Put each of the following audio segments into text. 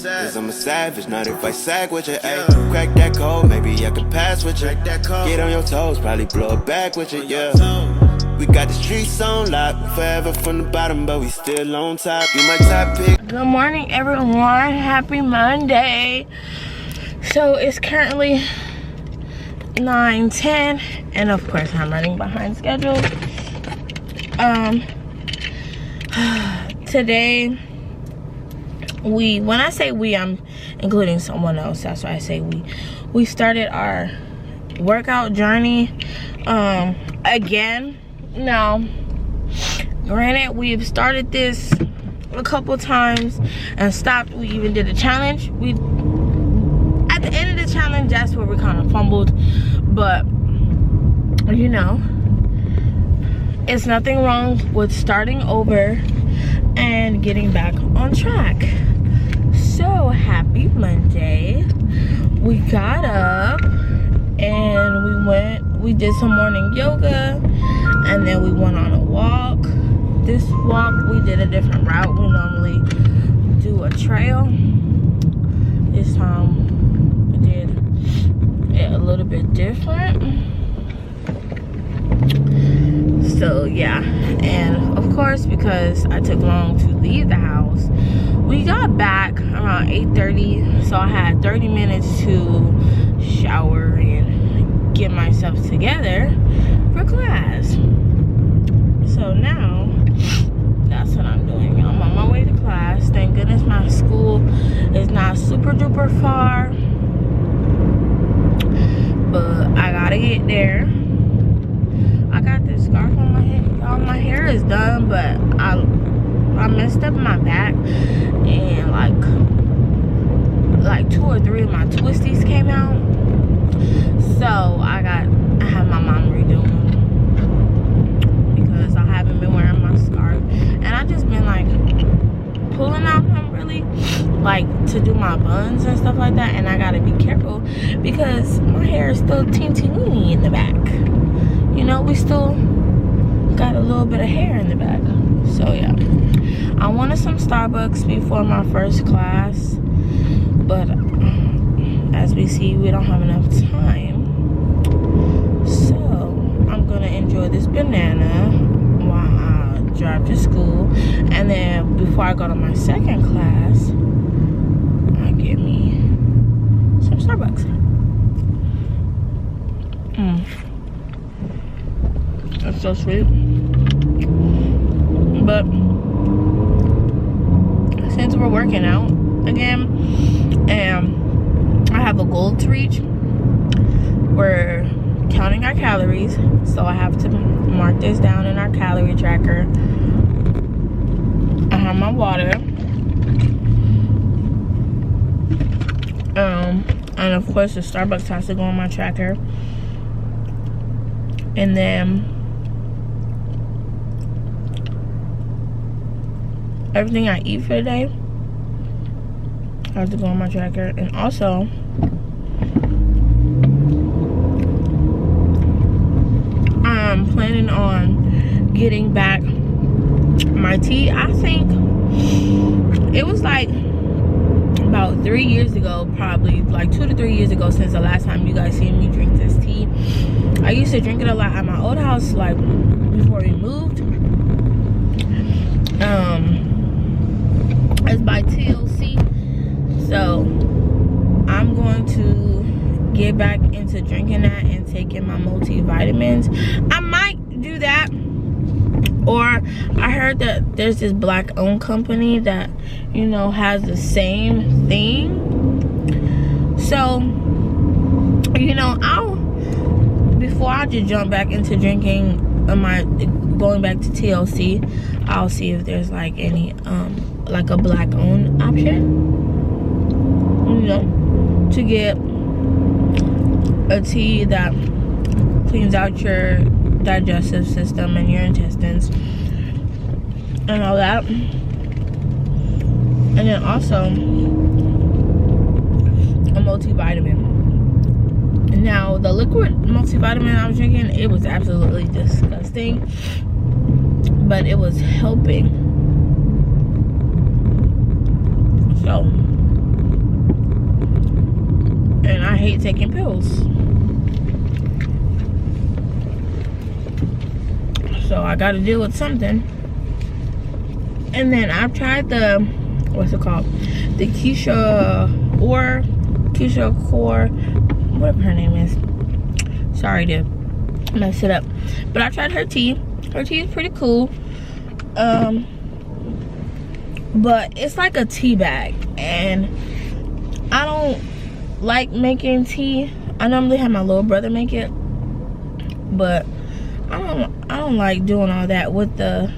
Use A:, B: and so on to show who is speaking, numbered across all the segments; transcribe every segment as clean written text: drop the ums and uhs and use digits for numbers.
A: Cause I'm a savage, not if I sag with you, ayy. Crack that code, maybe I can pass with you. Get on your toes, probably blow it back with you, yeah. We got the streets on lock, forever from the bottom, but we still on top. You my top pick.
B: Good morning, everyone. Happy Monday. So it's currently 9:10, and of course I'm running behind schedule. Today when I say we, I'm including someone else. That's why I say we started our workout journey again. Now granted, we've started this a couple times and stopped. We even did a challenge. At the end of the challenge, that's where we kind of fumbled, but you know, it's nothing wrong with starting over and getting back on track. So happy Monday. We got up and we did some morning yoga, and then we went on a walk. This walk, we did a different route. We normally do a trail. This time we did it a little bit different. So yeah, and of course, because I took long to leave the house, we got back around 8:30, so I had 30 minutes to shower and get myself together for class. So now that's what I'm doing. I'm on my way to class. Thank goodness my school is not super duper far, but I gotta get there. I got this scarf on my head. Y'all, my hair is done, but I messed up my back, and like 2 or 3 of my twisties came out. So I had my mom redo them because I haven't been wearing my scarf, and I just been like pulling out them really, like to do my buns and stuff like that, and I gotta be careful because my hair is still teeny in the back. You know, we still got a little bit of hair in the back. So yeah, I wanted some Starbucks before my first class, but as we see, we don't have enough time. So I'm gonna enjoy this banana while I drive to school, and then before I go to my second class, I get me some Starbucks. That's so sweet. But since we're working out again and I have a goal to reach, we're counting our calories, so I have to mark this down in our calorie tracker. I have my water, and of course the Starbucks has to go on my tracker, and then everything I eat for the day has to go on my tracker. And also I'm planning on getting back my tea. I think it was like about 3 years ago, probably like 2 to 3 years ago, since the last time you guys seen me drink this tea. I used to drink it a lot at my old house, like before we moved. It's by TLC, so I'm going to get back into drinking that and taking my multivitamins. I might do that, or I heard that there's this black owned company that, you know, has the same thing. So, you know, before I just jump back into drinking going back to TLC, I'll see if there's like any like a black owned option, you know, to get a tea that cleans out your digestive system and your intestines and all that. And then also a multivitamin. Now the liquid multivitamin I was drinking, it was absolutely disgusting, but it was helping. So hate taking pills. So I gotta deal with something. And then I've tried the, what's it called? The Keisha Core, whatever her name is. Sorry to mess it up. But I tried her tea. Her tea is pretty cool. But it's like a tea bag, and I don't like making tea. I normally have my little brother make it, but I don't like doing all that with the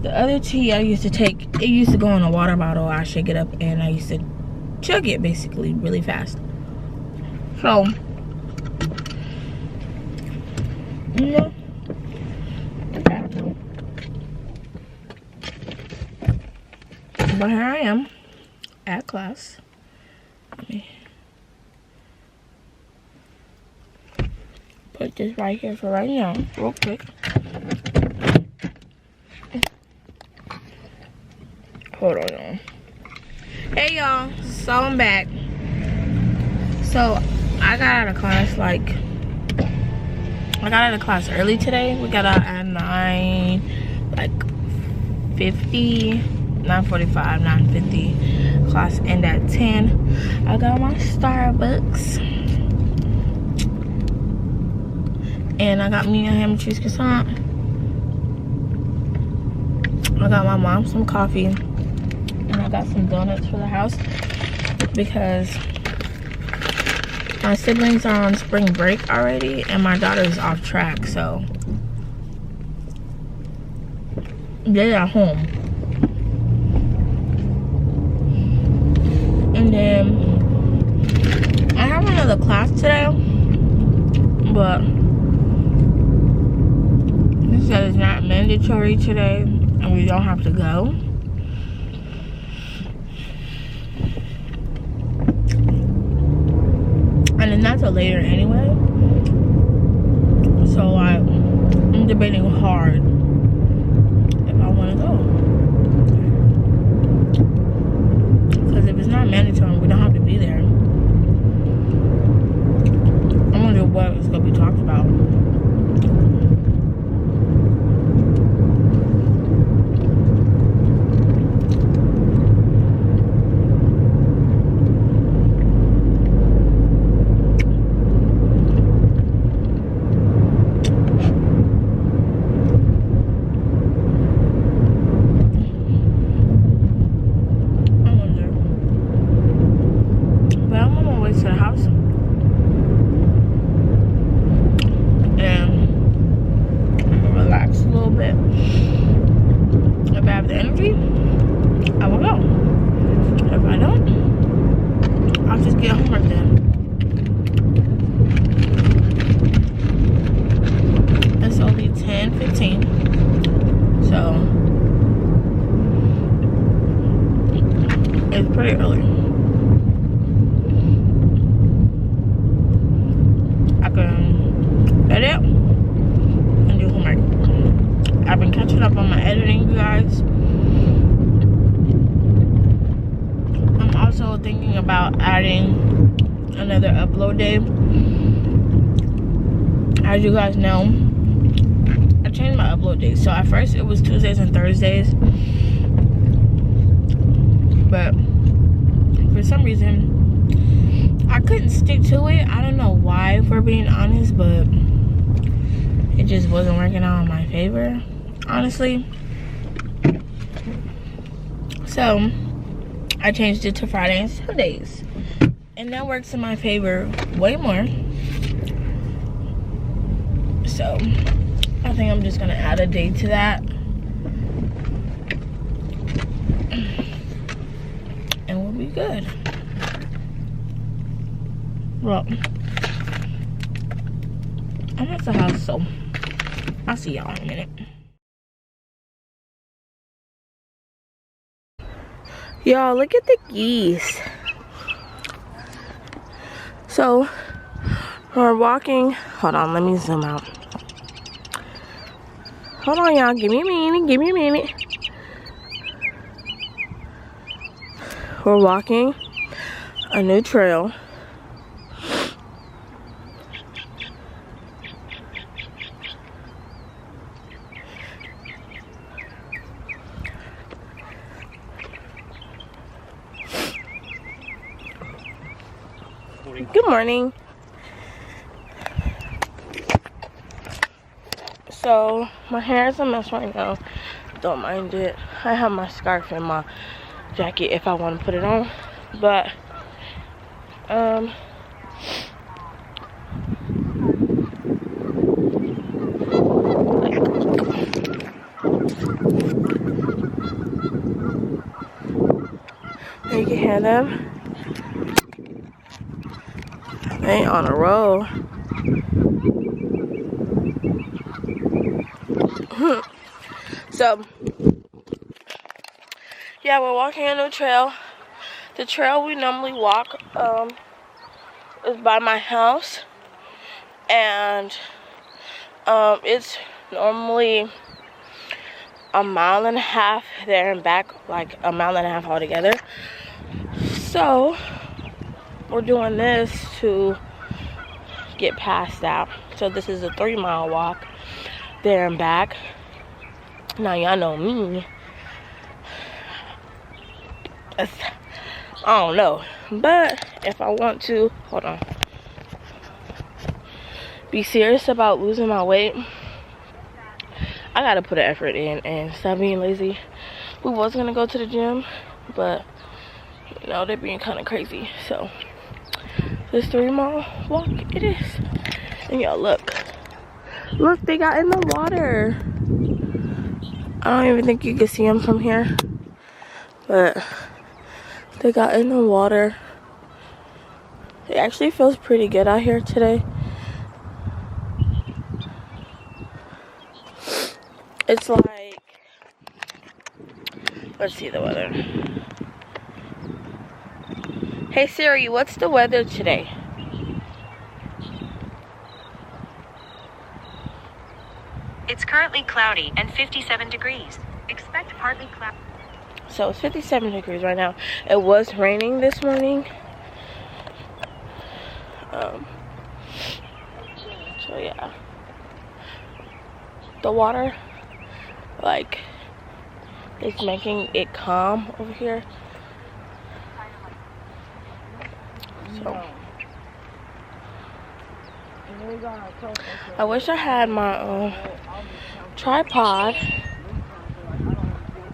B: other tea I used to take. It used to go in a water bottle. I shake it up and I used to chug it basically really fast. So, you know, but here I am at class. Let me put this right here for right now, real quick. Hold on, y'all. Hey, y'all. So I'm back. So I got out of class early today. We got out at 9:50, 9:45, 9:50. Class end at 10. I got my Starbucks. And I got me a ham and cheese croissant. I got my mom some coffee. And I got some donuts for the house. Because my siblings are on spring break already. And my daughter's off track. So they're at home. And then I have another class today. But it said it's not mandatory today. And we don't have to go. And then that's a later anyway. So I'm debating hard if I want to go. Because if it's not mandatory, we don't have to be there. I wonder what is going to be talked about. Another upload day. As you guys know, I changed my upload days. So at first it was Tuesdays and Thursdays, but for some reason I couldn't stick to it. I don't know why, if we're being honest, but it just wasn't working out in my favor, honestly. So I changed it to Friday and Sundays. And that works in my favor way more. So I think I'm just gonna add a day to that. And we'll be good. Well, I'm at the house, so I'll see y'all in a minute. Y'all, look at the geese. So we're walking. Hold on, let me zoom out. Hold on, y'all. Give me a minute. We're walking a new trail. Good morning. So my hair is a mess right now. Don't mind it. I have my scarf and my jacket if I want to put it on, but you can hear them. They on a roll. So yeah, we're walking on the trail. The trail we normally walk is by my house, and it's normally a mile and a half there and back, like a mile and a half altogether. So we're doing this to get past that. So this is a 3-mile walk there and back. Now y'all know me. I don't know, but if I want to, hold on, be serious about losing my weight, I gotta put an effort in and stop being lazy. We was gonna go to the gym, but you know, they're being kind of crazy. So this 3-mile walk it is. And y'all look, they got in the water. I don't even think you can see them from here, but they got in the water. It actually feels pretty good out here today. It's like, let's see the weather. Hey Siri, what's the weather today?
C: It's currently cloudy and 57 degrees. Expect partly cloudy.
B: So it's 57 degrees right now. It was raining this morning. So yeah. The water, like, it's making it calm over here. So I wish I had my tripod.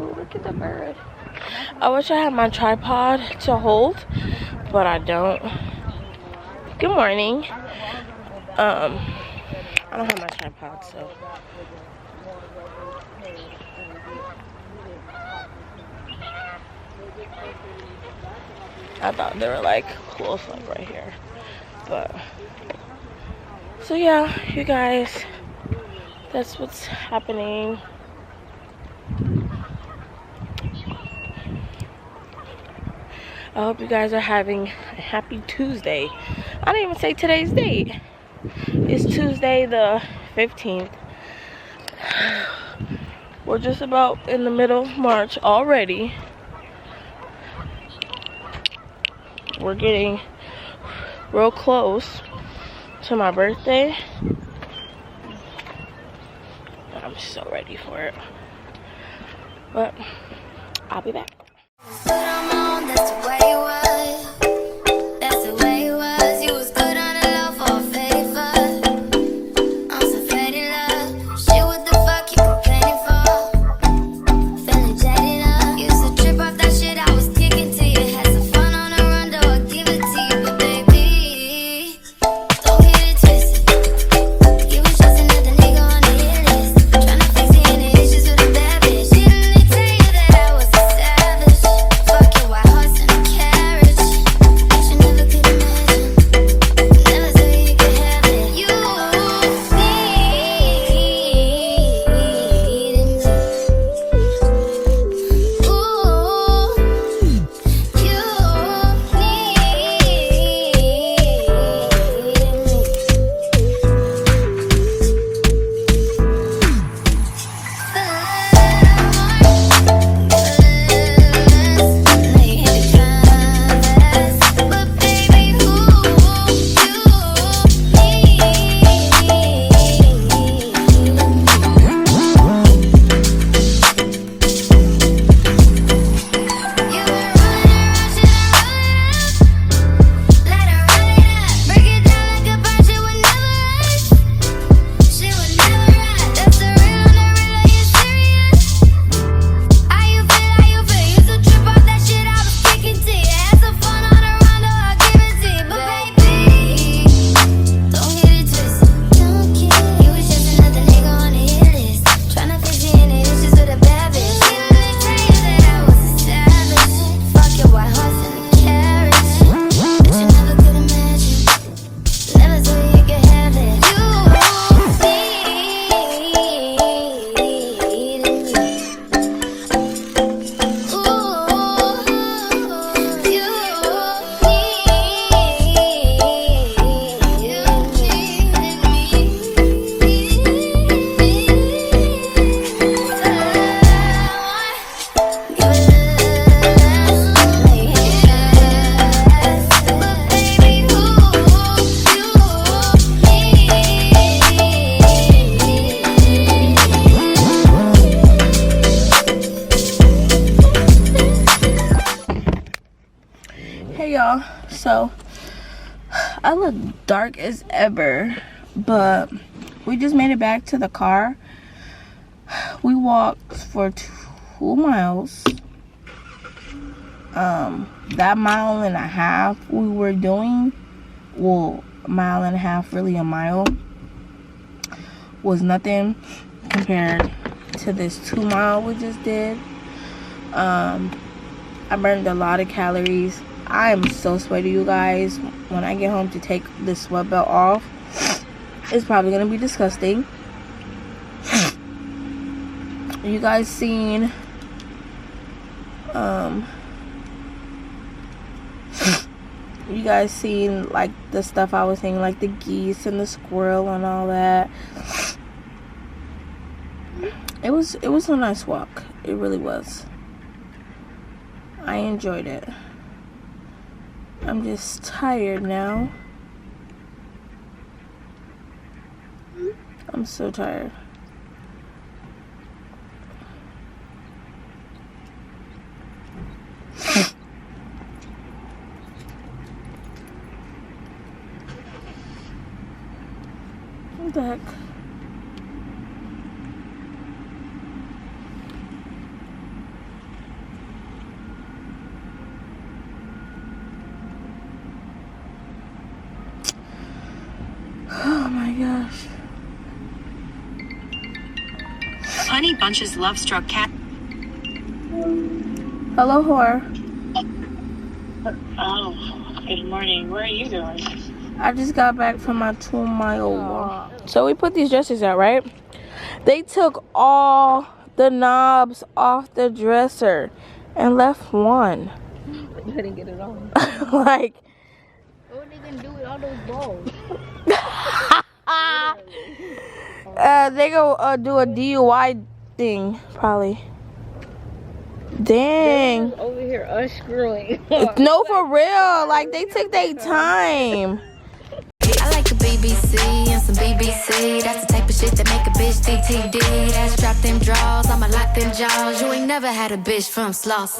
B: Ooh, look at the bird. I wish I had my tripod to hold, but I don't. Good morning. I don't have my tripod, so I thought they were like close, like right here. But so yeah, you guys, that's what's happening. I hope you guys are having a happy Tuesday. I didn't even say today's date. It's Tuesday the 15th. We're just about in the middle of March already. We're getting real close to my birthday. I'm so ready for it. But I'll be back.
D: That's the way it was. That's the way it was. You was good on the low for a favor. I'm so faded love. Shit, what the fuck you complaining for? Feeling jaded up. Used to trip off that shit I was kicking to you. Had some fun on the run, though I give it to you. But baby, don't get it twisted. You was just another nigga on the hit list. Tryna fix any issues with a bad bitch. Didn't they tell you that I was a savage?
B: Hey y'all, so I look dark as ever, but we just made it back to the car. We walked for 2 miles. That 1.5 miles we were doing, well, 1.5 miles, really a mile, was nothing compared to this 2 mile we just did. I burned a lot of calories. I am so sweaty, you guys. When I get home to take this sweat belt off, it's probably gonna be disgusting. You guys seen like the stuff I was saying, like the geese and the squirrel and all that. It was a nice walk. It really was. I enjoyed it. I'm just tired now. I'm so tired. What the heck? Oh my gosh.
C: Honey Bunch's love struck cat.
B: Hello, whore.
E: Oh, good morning. Where are you doing?
B: I just got back from my 2 mile walk. So we put these dresses out, right? They took all the knobs off the dresser and left one.
F: You didn't get it on.
B: Like,
F: What are they gonna do with all those balls?
B: they go do a DUI thing, probably. Dang.
F: Over here unscrewing.
B: No, for real. Like, they took their time.
D: I like a BBC and some BBC. That's the type of shit that make a bitch DTD. That's drop them draws, I'ma lock them jaws. You ain't never had a bitch from Sloss.